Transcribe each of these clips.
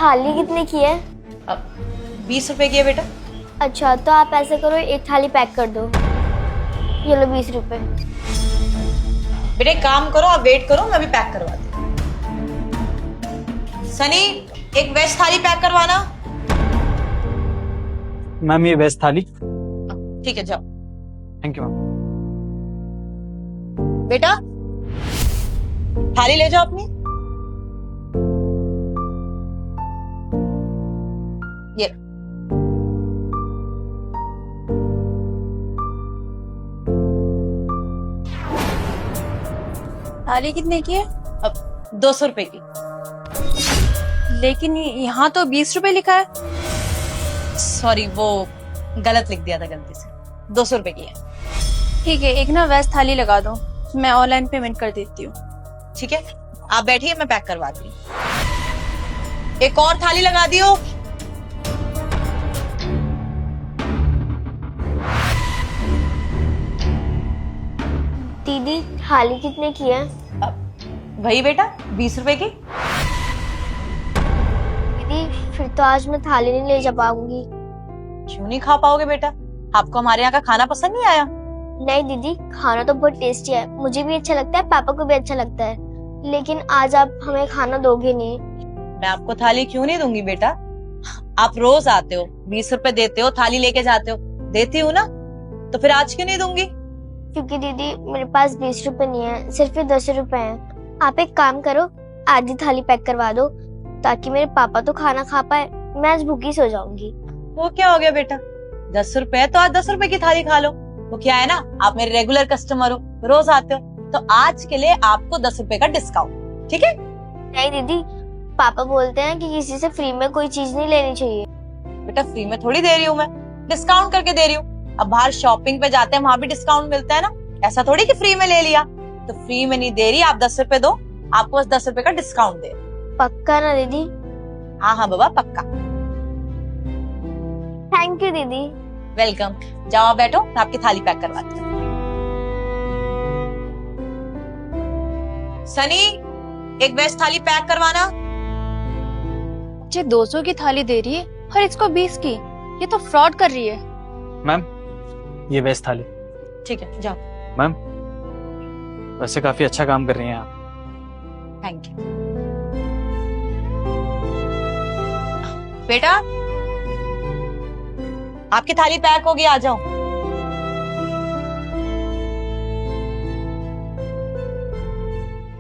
थाली कितने की है? 20 रुपए की है बेटा। अच्छा तो आप ऐसे करो, एक थाली पैक कर दो। ये लो 20 रुपए। बेटा एक काम करो, आप वेट करो, मैं अभी पैक करवाती हूँ। सनी एक वेज थाली पैक करवाना। मैम ये वेज थाली। ठीक है जाओ। Thank you ma'am. बेटा थाली ले जाओ अपनी। ये थाली कितने की है? अब 200 रुपए की। लेकिन यहाँ तो 20 रुपए लिखा है। सॉरी वो गलत लिख दिया था गलती से। 200 रुपए की है। ठीक है, एक ना वेज थाली लगा दो, मैं ऑनलाइन पेमेंट कर देती हूँ। ठीक है आप बैठिए, मैं पैक करवाती हूँ। एक और थाली लगा दियो। दीदी थाली कितने की है? वही बेटा 20 रुपए की। दीदी फिर तो आज मैं थाली नहीं ले जा पाऊंगी। क्यों नहीं खा पाओगे बेटा? आपको हमारे यहाँ का खाना पसंद नहीं आया? नहीं दीदी, खाना तो बहुत टेस्टी है, मुझे भी अच्छा लगता है, पापा को भी अच्छा लगता है, लेकिन आज आप हमें खाना दोगे नहीं। मैं आपको थाली क्यों नहीं दूंगी बेटा? आप रोज आते हो, 20 रुपए देते हो, थाली लेके जाते हो, देती हूँ ना, तो फिर आज क्यों नहीं दूंगी? क्योंकि दीदी मेरे पास 20 रुपए नहीं है, सिर्फ 10 रुपए हैं। आप एक काम करो, आधी थाली पैक करवा दो ताकि मेरे पापा तो खाना खा पाए, मैं आज भूखी सो जाऊंगी। वो क्या हो गया बेटा? 10 रुपए तो आज 10 रुपए की थाली खा लो। वो क्या है ना, आप मेरे रेगुलर कस्टमर हो, रोज आते हो, तो आज के लिए आपको 10 रुपए का डिस्काउंट। ठीक है? नहीं दीदी, पापा बोलते हैं कि किसी से फ्री में कोई चीज नहीं लेनी चाहिए। बेटा फ्री में थोड़ी दे रही हूँ मैं, डिस्काउंट करके दे रही हूँ। अब बाहर शॉपिंग पे जाते हैं, वहां भी डिस्काउंट मिलता है ना, ऐसा थोड़ी कि फ्री में ले लिया। तो फ्री में नहीं दे रही, आप 10 रुपए दो, आपको बस 10 रुपए का डिस्काउंट दे। पक्का ना दीदी? हाँ हाँ बाबा पक्का। थैंक यू दीदी। वेलकम। जाओ आप बैठो, मैं आपकी थाली पैक करवाती हूँ। सनी एक वेज थाली पैक करवाना। मुझे 200 की थाली दे रही है और इसको 20 की, ये तो फ्रॉड कर रही है। मैम ये वेज थाली। ठीक है जाओ। मैम वैसे काफी अच्छा काम कर रही हैं आप। Thank you. बेटा आपकी थाली पैक होगी, आ जाओ।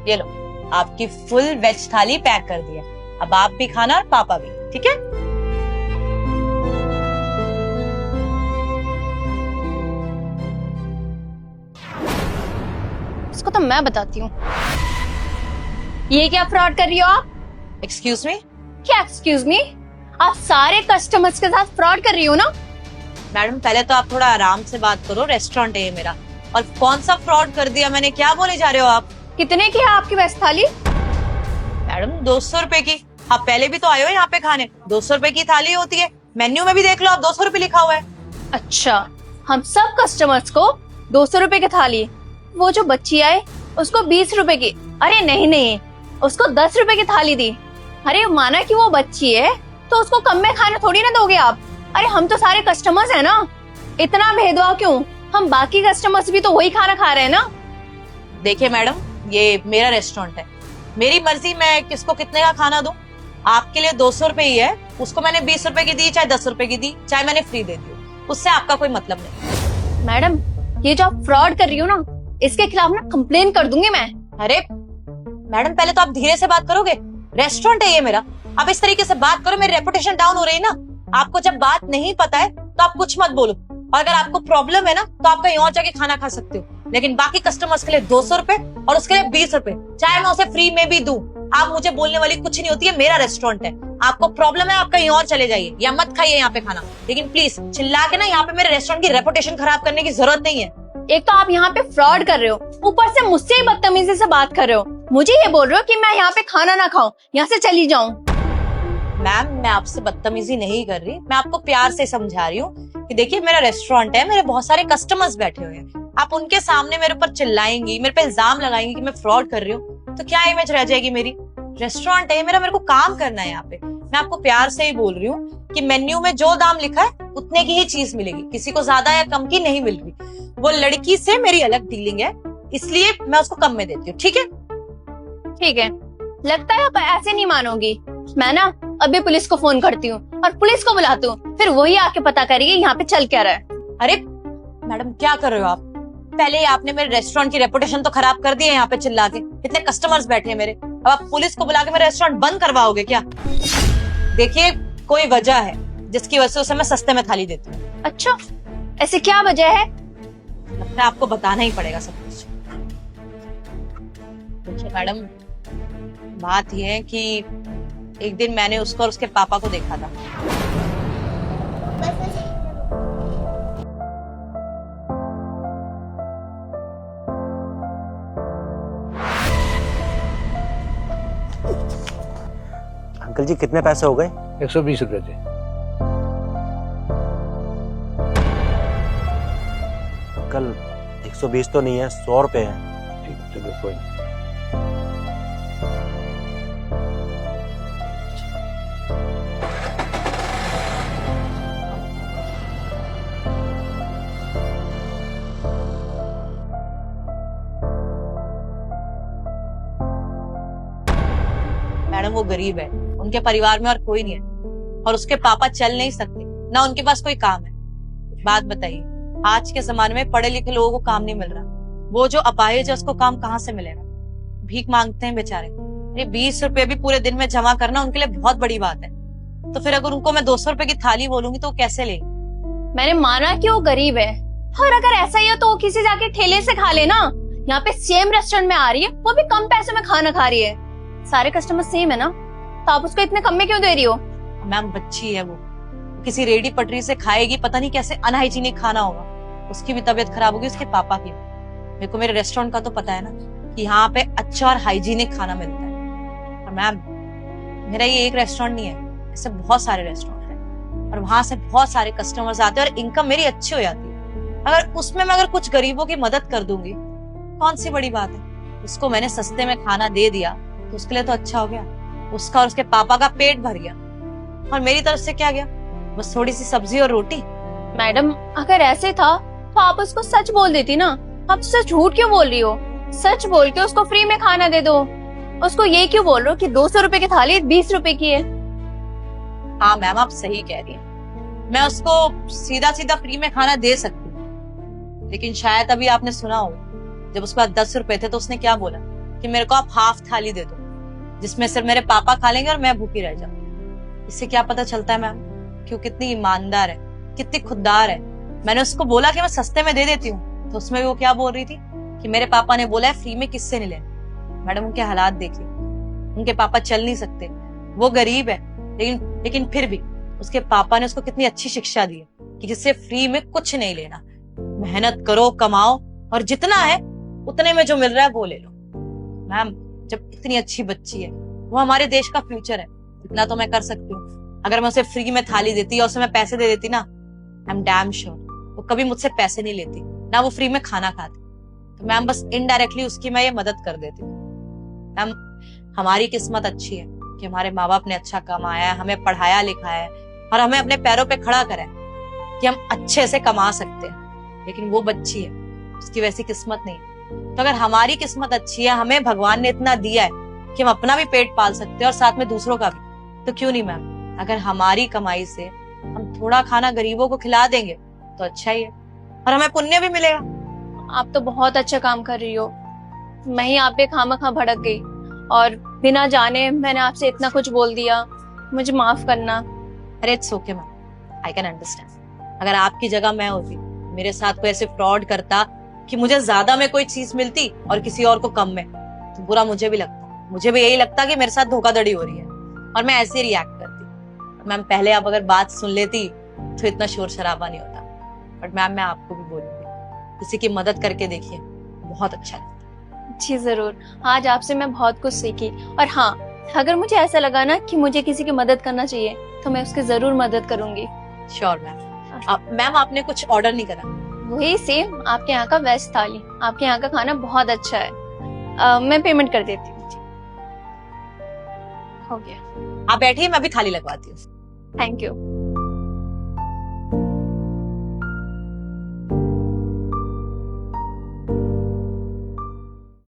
ये लो आपकी फुल वेज थाली पैक कर दी है। अब आप भी खाना और पापा भी, ठीक है? इसको तो मैं बताती हूँ। ये क्या फ्रॉड कर रही हो आप? Excuse me. क्या एक्सक्यूज मी? आप सारे कस्टमर्स के साथ फ्रॉड कर रही हो ना? मैडम पहले तो आप थोड़ा आराम से बात करो, रेस्टोरेंट है ये मेरा। और कौन सा फ्रॉड कर दिया मैंने? क्या बोले जा रहे हो आप? कितने की है आपकी वेज थाली? मैडम 200 रुपए की। आप पहले भी तो आए हो यहाँ पे खाने, 200 रुपए की थाली होती है। मेन्यू में भी देख लो आप, 200 रुपए लिखा हुआ है। अच्छा, हम सब कस्टमर्स को 200 रुपए की थाली, वो जो बच्ची आए उसको 20 रुपए की। अरे नहीं नहीं, उसको 10 रुपए की थाली दी। अरे माना कि वो बच्ची है तो उसको कम में खाना थोड़ी ना दोगे आप। अरे हम तो सारे कस्टमर्स हैं ना, इतना भेदभाव क्यों? हम बाकी कस्टमर्स भी तो वही खाना खा रहे हैं ना। देखिए मैडम, ये मेरा रेस्टोरेंट है, मेरी मर्जी मैं किसको कितने का खाना दूं। आपके लिए 200 रुपए ही है, उसको मैंने 20 रुपए की दी, चाहे 10 रुपए की दी, चाहे मैंने फ्री दे दी, उससे आपका कोई मतलब नहीं। मैडम ये जो आप फ्रॉड कर रही हो ना, इसके खिलाफ ना कंप्लेन कर दूंगी मैं। अरे मैडम पहले तो आप धीरे से बात करोगे, रेस्टोरेंट है ये मेरा। आप इस तरीके से बात करो, मेरी रेपुटेशन डाउन हो रही है ना। आपको जब बात नहीं पता है तो आप कुछ मत बोलो, और अगर आपको प्रॉब्लम है ना तो आप कहीं और जाके खाना खा सकते हो, लेकिन बाकी कस्टमर्स के लिए 200 रुपए और उसके लिए 20 रुपए, चाहे मैं उसे फ्री में भी दूं, आप मुझे बोलने वाली कुछ नहीं होती है। मेरा रेस्टोरेंट है, आपको प्रॉब्लम है आप कहीं और चले जाइए या मत खाइए यहाँ पे खाना, लेकिन प्लीज चिल्ला के ना यहाँ पे मेरे रेस्टोरेंट की रेपुटेशन खराब करने की जरूरत नहीं है। एक तो आप यहाँ पे फ्रॉड कर रहे हो, ऊपर से मुझसे ही बदतमीजी से बात कर रहे हो। मुझे ये बोल रहे हो कि मैं यहाँ पे खाना ना खाऊं, यहाँ से चली जाऊं। मैम मैं आपसे बदतमीजी नहीं कर रही, मैं आपको प्यार से समझा रही हूँ कि देखिए मेरा रेस्टोरेंट है, मेरे बहुत सारे कस्टमर्स बैठे हुए हैं। आप उनके सामने मेरे ऊपर चिल्लाएंगी, मेरे पे इल्जाम लगाएंगी कि मैं फ्रॉड कर रही हूँ, तो क्या इमेज रह जाएगी मेरी? रेस्टोरेंट है मेरा, मेरे को काम करना है यहाँ पे। मैं आपको प्यार से ही बोल रही हूँ कि मेन्यू में जो दाम लिखा है उतने की ही चीज मिलेगी, किसी को ज्यादा या कम की नहीं मिल रही। वो लड़की से मेरी अलग डीलिंग है, इसलिए मैं उसको कम में देती हूँ। ठीक है? ठीक है, लगता है आप ऐसे नहीं मानोगी। मैं ना अभी पुलिस को फोन करती हूँ और पुलिस को बुलाती हूँ, फिर वही आके पता करेगी यहाँ पे चल क्या रहा है। अरे मैडम क्या कर रहे हो आप? पहले ही आपने मेरे रेस्टोरेंट की रेपुटेशन तो खराब कर दी है यहाँ पे चिल्ला के। इतने कस्टमर्स बैठे हैं मेरे, अब आप पुलिस को बुला के मेरा रेस्टोरेंट बंद करवाओगे क्या? देखिए कोई वजह है जिसकी वजह से उसे मैं सस्ते में थाली देती हूँ। अच्छा, ऐसे क्या वजह है? लगता है आपको बताना ही पड़ेगा सब कुछ। देखिए मैडम, बात यह है कि एक दिन मैंने उसको और उसके पापा को देखा था। अंकल जी कितने पैसे हो गए? 120 रुपए थे। अंकल 120 तो नहीं है, 100 रुपए है। ठीक है, चलो कोई नहीं। मैडम वो गरीब है, उनके परिवार में और कोई नहीं है और उसके पापा चल नहीं सकते, ना उनके पास कोई काम है। बात बताइए, आज के जमाने में पढ़े लिखे लोगों को काम नहीं मिल रहा, वो जो अपाहिज है उसको काम कहाँ से मिलेगा? भीख मांगते हैं बेचारे। ये 20 रुपए भी पूरे दिन में जमा करना उनके लिए बहुत बड़ी बात है। तो फिर अगर उनको मैं 200 रुपए की थाली बोलूंगी तो वो कैसे लेंगे? मैंने माना कि वो गरीब है, और अगर ऐसा ही हो तो वो किसी जाके ठेले से खा लेना। यहाँ पे सेम रेस्टोरेंट में आ रही है, वो भी कम पैसे में खाना खा रही है। सारे कस्टमर सेम है ना, तो आप उसको इतने कम में क्यों दे रही हो? मैम बच्ची है वो, किसी रेडी पटरी से खाएगी, पता नहीं कैसे अनहाइजीनिक खाना होगा, उसकी भी तबीयत खराब होगी, उसके पापा की। मेरे को मेरे रेस्टोरेंट का तो पता है ना कि यहाँ पे अच्छा और हाइजीनिक खाना मिलता है। और मैम मेरा ये एक रेस्टोरेंट नहीं है, ऐसे बहुत सारे रेस्टोरेंट हैं और वहां से बहुत सारे कस्टमर्स आते हैं और इनकम मेरी अच्छी हो जाती है। अगर उसमें मैं अगर कुछ गरीबों की मदद कर दूंगी, कौन सी बड़ी बात है? उसको मैंने सस्ते में खाना दे दिया तो उसके लिए तो अच्छा हो गया, उसका और उसके पापा का पेट भर गया, और मेरी तरफ से क्या गया? बस थोड़ी सी सब्जी और रोटी। मैडम अगर ऐसे था तो आप उसको सच बोल देती ना, आप सच झूठ क्यों बोल रही हो? सच बोल के उसको फ्री में खाना दे दो। उसको ये क्यों बोल रहे हो कि 200 रुपए की थाली 20 रुपए की है? हाँ मैम आप सही कह रही हैं, मैं उसको सीधा सीधा फ्री में खाना दे सकती हूँ, लेकिन शायद अभी आपने सुना हो जब उसके पास 10 रुपए थे तो उसने क्या बोला कि मेरे को आप हाफ थाली दे दो, जिसमें सिर्फ मेरे पापा खा लेंगे और मैं भूखी रह जाऊँ। इससे क्या पता चलता है मैम कि वो कितनी ईमानदार है, कितनी खुददार है। मैंने उसको बोला कि मैं सस्ते में दे देती हूँ, तो उसमें भी वो क्या बोल रही थी कि मेरे पापा ने बोला है फ्री में किससे नहीं लेना। मैडम उनके हालात देखिए, उनके पापा चल नहीं सकते, वो गरीब है, लेकिन फिर भी उसके पापा ने उसको कितनी अच्छी शिक्षा दी है कि जिससे फ्री में कुछ नहीं लेना, मेहनत करो, कमाओ, और जितना है उतने में जो मिल रहा है वो ले लो। मैम जब इतनी अच्छी बच्ची है, वो हमारे देश का फ्यूचर है, इतना तो मैं कर सकती हूँ। अगर मैं उसे फ्री में थाली देती और उसे मैं पैसे दे देती ना, आई एम डैम श्योर वो कभी मुझसे पैसे नहीं लेती, ना वो फ्री में खाना खाती। तो मैम बस इनडायरेक्टली उसकी मैं ये मदद कर देती हूँ। मैम हमारी किस्मत अच्छी है कि हमारे माँ बाप ने अच्छा कमाया है, हमें पढ़ाया लिखाया है और हमें अपने पैरों पे खड़ा करा है कि हम अच्छे से कमा सकते हैं। लेकिन वो बच्ची है, उसकी वैसी किस्मत नहीं है। तो अगर हमारी किस्मत अच्छी है, हमें भगवान ने इतना दिया है कि हम अपना भी पेट पाल सकते हैं और साथ में दूसरों का भी, तो क्यों नहीं मैम? अगर हमारी कमाई से हम थोड़ा खाना गरीबों को खिला देंगे तो अच्छा ही है और हमें पुण्य भी मिलेगा। आप तो बहुत अच्छा काम कर रही हो, मैं ही आप पे खामखा भड़क गई और बिना जाने मैंने आपसे इतना कुछ बोल दिया, मुझे माफ करना। अरे it's okay ma'am, I can understand. अगर आपकी जगह मैं होती, मेरे साथ कोई ऐसे फ्रॉड करता कि मुझे ज्यादा में कोई चीज मिलती और किसी और को कम में, तो बुरा मुझे भी लगता। मुझे भी यही लगता कि मेरे साथ धोखाधड़ी हो रही है और मैं ऐसे रिएक्ट करती। मैम पहले आप अगर बात सुन लेती तो इतना शोर शराबा नहीं होता। बट मैम मैं आपको भी बोलूंगी, किसी की मदद करके देखिए, बहुत अच्छा लगता है। जी जरूर, आज आपसे मैं बहुत कुछ सीखी। और हाँ, अगर मुझे ऐसा लगा ना कि मुझे किसी की मदद करना चाहिए तो मैं उसकी जरूर मदद करूंगी। Sure ma'am. मैम आपने कुछ ऑर्डर नहीं करा? वही सेम आपके यहाँ का वेज थाली, आपके यहाँ का खाना बहुत अच्छा है। मैं पेमेंट कर देती हूँ। हो गया। आप बैठिए, मैं अभी थाली लगवाती हूँ। Thank you.